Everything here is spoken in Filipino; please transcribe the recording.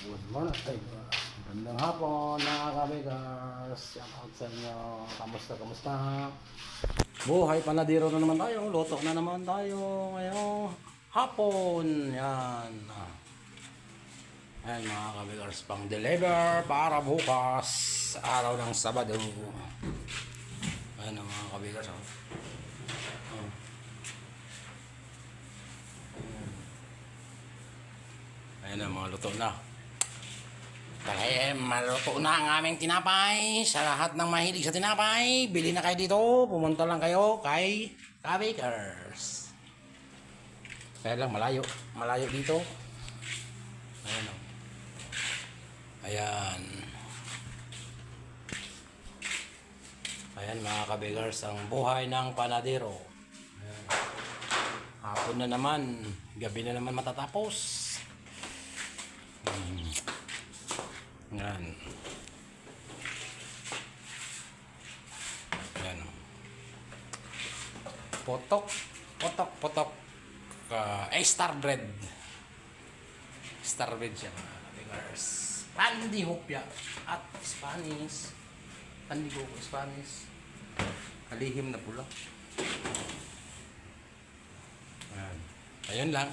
Good morning. Ay, magandang hapon mga kabigars. Shout out sa inyo. Kamusta? Buhay panadiro na naman tayo. Luto na naman tayo ngayong hapon. Yan. Ayan mga kabigars. Pang deliver para bukas. Araw ng Sabado. Ayan mga kabigars. Ayan na mga luto na. Kaya maluto na ang aming tinapay. Sa lahat ng mahilig sa tinapay, bili na kayo dito. Pumunta lang kayo kay Kabakers. Kaya lang malayo. Malayo dito. Ayan o. Ayan. Ayan mga Kabakers, ang buhay ng panadero. Ayan. Hapon na naman. Gabi na naman matatapos. Yan. Yan. Potok. Star bread. Star bread siya mga kabigars. Pandi hopya at Spanish. Pandi ko Spanish. Kalihim na pula. Yan. Ayun lang.